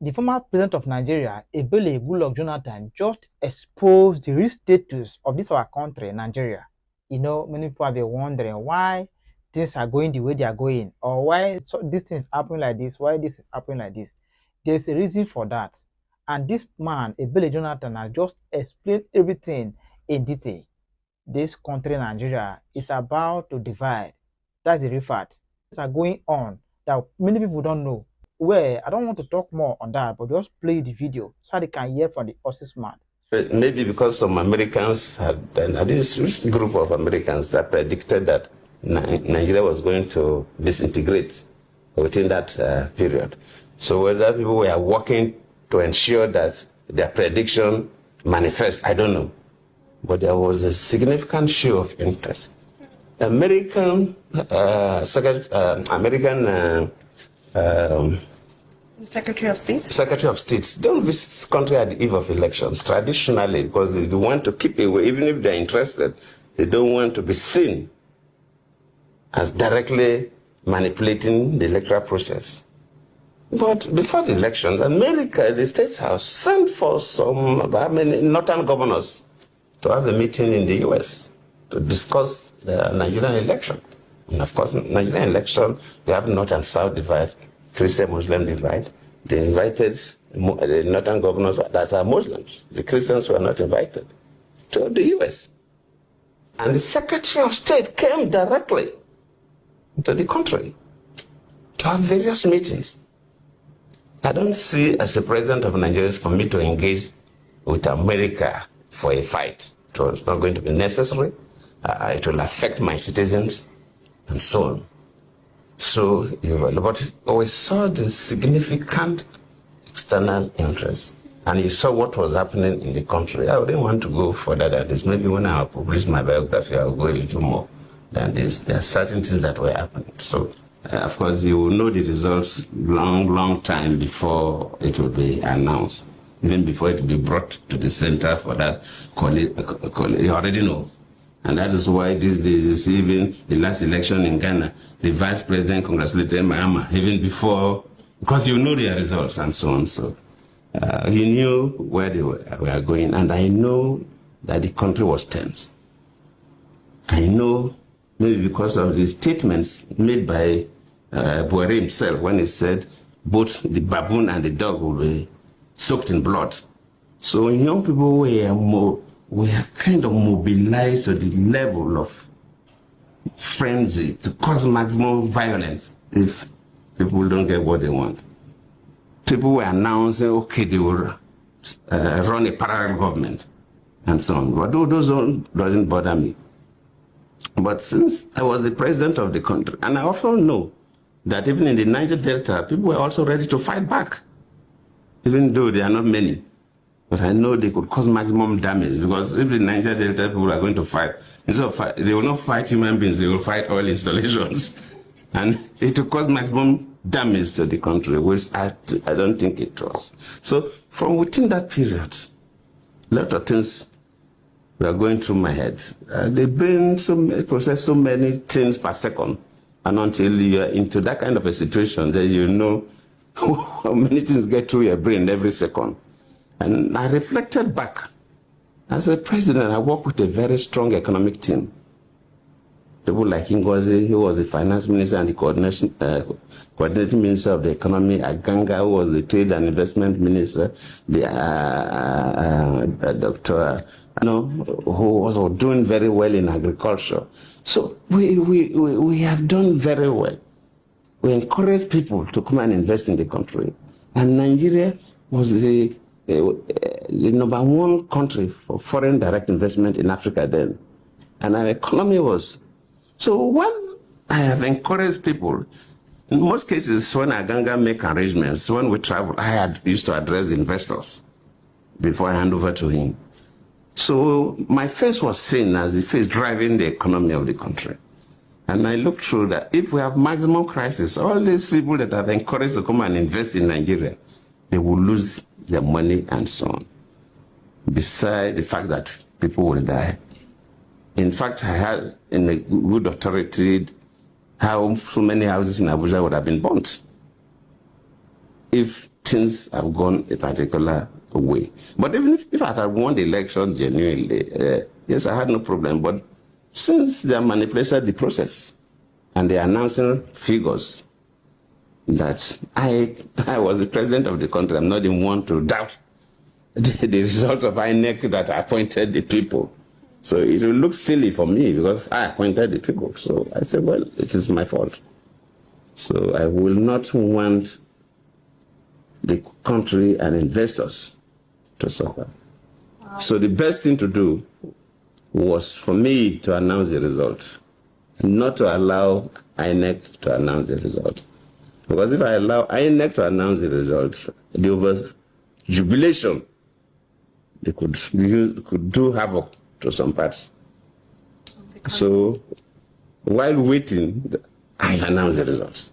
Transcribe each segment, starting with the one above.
the former president of Nigeria, Ebele Goodluck Jonathan, just exposed the real status of this our country, Nigeria. Many people have been wondering why things are going the way they are going, or why this thing is happening like this, why this is happening like this. There's a reason for that. And this man, Ebele Jonathan, has just explained everything in detail. This country, Nigeria, is about to divide. That's the real fact. Things are going on that many people don't know. Well, I don't want to talk more on that, but just play the video so they can hear from the horse's mouth. Maybe because some Americans had, this group of Americans that predicted that Nigeria was going to disintegrate within that period. So whether people were working to ensure that their prediction manifests, I don't know. But there was a significant show of interest. American Secretary of State? Secretary of State don't visit country at the eve of elections, traditionally, because they want to keep away, even if they're interested, they don't want to be seen as directly manipulating the electoral process. But before the elections, America, the State House, sent for some northern governors to have a meeting in the US to discuss the Nigerian election. And of course, Nigerian election, they have North and South divide, Christian-Muslim divide. They invited the northern governors that are Muslims. The Christians were not invited to the US. And the Secretary of State came directly to the country to have various meetings. I don't see as the president of Nigeria for me to engage with America for a fight. So it's not going to be necessary. It will affect my citizens and so on. So, but we saw the significant external interest, and you saw what was happening in the country. I wouldn't want to go further than this. Maybe when I publish my biography, I'll go a little more than this. There are certain things that were happening. So, of course, you will know the results long time before it will be announced, even before it will be brought to the center for that you already know. And that is why these days, you see, even the last election in Ghana, the vice president congratulated Mahama, even before, because you know their results and so on. So he knew where they were going, and I know that the country was tense. I know, maybe because of the statements made by Buhari himself when he said both the baboon and the dog will be soaked in blood. So young people we have kind of mobilized to the level of frenzy to cause maximum violence if people don't get what they want. People were announcing, okay, they will run a parallel government and so on. But those doesn't bother me. But since I was the president of the country, and I also know that even in the Niger Delta, people were also ready to fight back, even though there are not many. But I know they could cause maximum damage, because if the Niger Delta people are going to fight, instead of they will not fight human beings, they will fight oil installations. And it will cause maximum damage to the country, which I don't think it was. So from within that period, a lot of things were going through my head. They process so many things per second. And until you are into that kind of a situation, then you know how many things get through your brain every second. And I reflected back. As a president, I worked with a very strong economic team. People like Ngozi, who was the finance minister and the coordinating minister of the economy, Aganga, who was the trade and investment minister, the doctor, who was doing very well in agriculture. So we have done very well. We encourage people to come and invest in the country. And Nigeria was the number one country for foreign direct investment in Africa then. And our economy was. So when I have encouraged people, in most cases when Aganga make arrangements, when we travel, I used to address investors before I hand over to him. So my face was seen as the face driving the economy of the country. And I looked through that if we have maximum crisis, all these people that have encouraged to come and invest in Nigeria, they will lose their money and so on. Besides the fact that people will die. In fact, I had in a good authority how so many houses in Abuja would have been burnt if things have gone a particular way. But even if I had won the election genuinely, yes, I had no problem. But since they manipulated the process and they are announcing figures that I was the president of the country, I'm not even one to doubt the result of INEC that appointed the people. So it will look silly for me because I appointed the people. So I said, well, it is my fault. So I will not want the country and investors to suffer. Wow. So the best thing to do was for me to announce the result, not to allow INEC to announce the result. Because if I allow INEC to announce the result, the over jubilation, they could do havoc to some parts. So while waiting, I announced the results.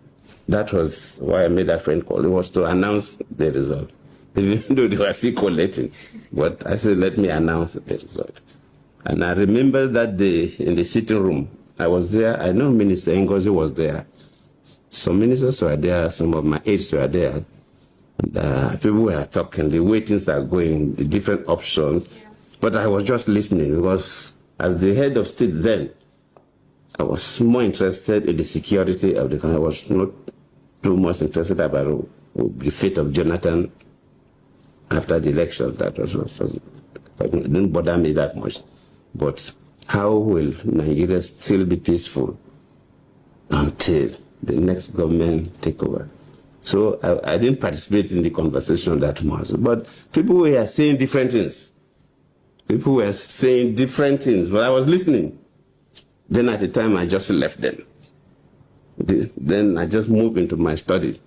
That was why I made that friend call. It was to announce the result, even though they were still collating. But I said, let me announce the result. And I remember that day in the sitting room, I was there. I know Minister Ngozi was there. Some ministers were there. Some of my aides were there. And, people were talking. The waitings are going, the different options. Yes. But I was just listening because as the head of state then, I was more interested in the security of the country. I was not too much interested about the fate of Jonathan after the election. That it didn't bother me that much. But how will Nigeria still be peaceful until the next government take over? So I didn't participate in the conversation that much. But people were saying different things. People were saying different things, but I was listening. Then at the time, I just left them. Then I just moved into my study,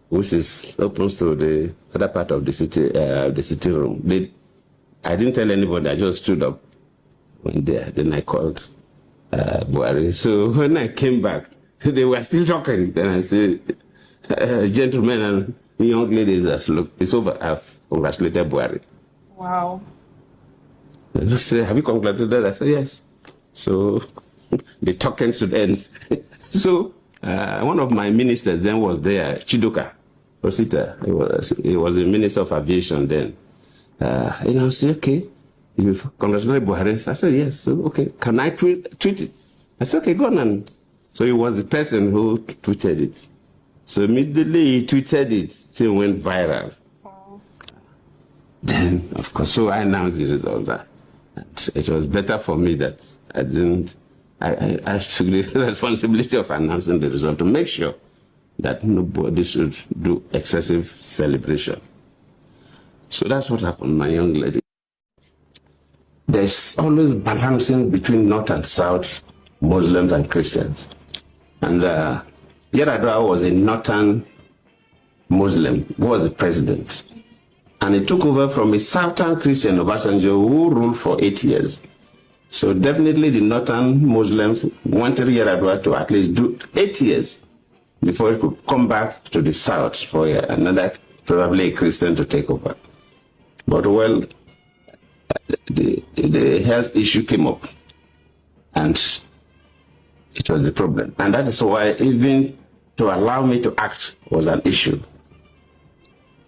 which is opens to the other part of the city room. I didn't tell anybody. I just stood up when there. Then I called Buhari. So when I came back, they were still talking. Then I said, gentlemen and young ladies, look, it's over. I've congratulated Buhari. Wow. They said, have you congratulated? I said, yes. So the talking should end. So one of my ministers then was there, Chidoka Osita. He was the Minister of Aviation then. I said, okay, you congratulate Buhari. I said, yes. So, okay, can I tweet it? I said, okay, go on. And so he was the person who tweeted it. So immediately he tweeted it, it went viral. Wow. Then, of course, so I announced the result. It was better for me that I took the responsibility of announcing the result to make sure that nobody should do excessive celebration. So that's what happened, my young lady. There's always balancing between North and South, Muslims and Christians. And Yar'Adua was a Northern Muslim who was the president. And he took over from a Southern Christian, Obasanjo, who ruled for 8 years. So definitely the Northern Muslims wanted Yar'Adua to at least do 8 years before he could come back to the South for another, probably a Christian, to take over. But well, the health issue came up, and it was the problem. And that is why even to allow me to act was an issue.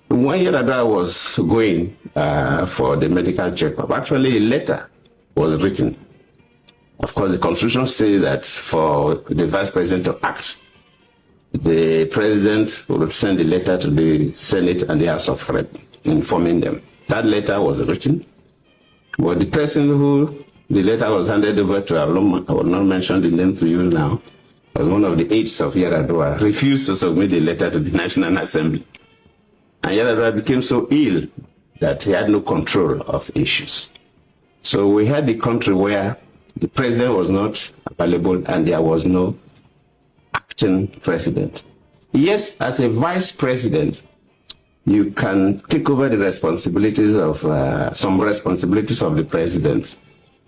When Yar'Adua was going for the medical checkup, actually a letter was written. Of course, the Constitution says that for the Vice President to act, the President will send a letter to the Senate and the House of Reps informing them. That letter was written, but the person who the letter was handed over to, I will not mention the name to you now, was one of the aides of Yar'Adua, refused to submit the letter to the National Assembly. And Yar'Adua became so ill that he had no control of issues. So we had the country where the president was not available and there was no acting president. Yes, as a vice president, you can take over the responsibilities of some responsibilities of the president.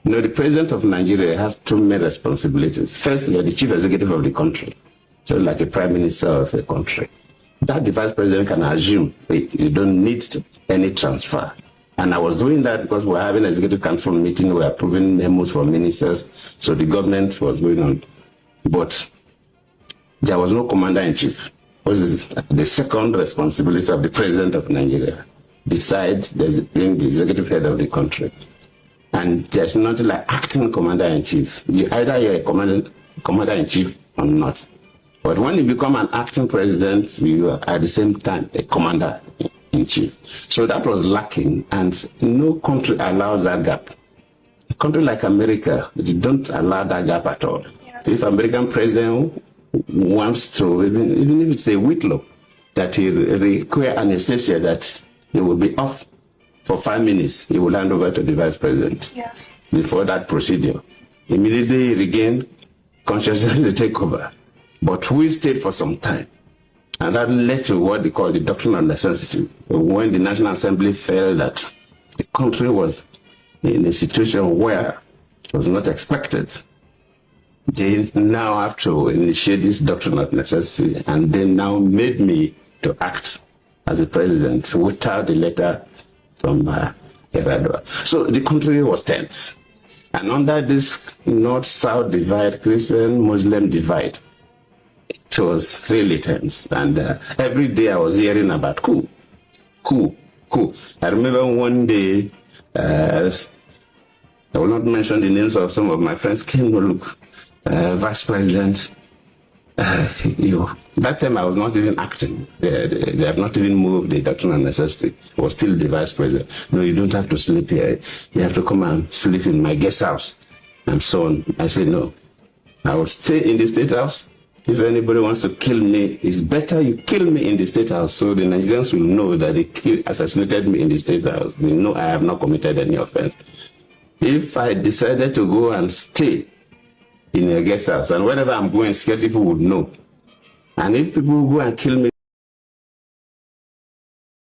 You know, the president of Nigeria has two main responsibilities. First, you're the chief executive of the country, so like a prime minister of a country. That the vice president can assume you don't need any transfer. And I was doing that because we were having an executive council meeting, we were approving memos for ministers, so the government was going on. But there was no commander-in-chief. What is the second responsibility of the president of Nigeria? Decide being the executive head of the country. And there's nothing like acting commander-in-chief. Either you're a commander-in-chief or not. But when you become an acting president, you are at the same time a commander-in-chief. So that was lacking, and no country allows that gap. A country like America, they don't allow that gap at all. Yes. If American president wants to, even if it's a whitlow, that he require anesthesia, that he will be off for 5 minutes, he will hand over to the vice president. Yes. Before that procedure. Immediately he regained consciousness to take over. But we stayed for some time. And that led to what they call the doctrine of necessity. When the National Assembly felt that the country was in a situation where it was not expected, they now have to initiate this doctrine of necessity, and they now made me to act as a president without the letter from Eradua. So the country was tense. And under this North-South divide, Christian-Muslim divide, it was really tense. And every day I was hearing about coup. I remember one day, I will not mention the names of some of my friends, came to look, Vice President, that time I was not even acting. They have not even moved the doctrine of necessity. I was still the vice president. No, you don't have to sleep here. You have to come and sleep in my guest house, and so on. I said, no, I will stay in the State House. If anybody wants to kill me, it's better you kill me in the State House, so the Nigerians will know that they assassinated me in the State House. They know I have not committed any offense. If I decided to go and stay in a guest house, and wherever I'm going, scared people would know. And if people go and kill me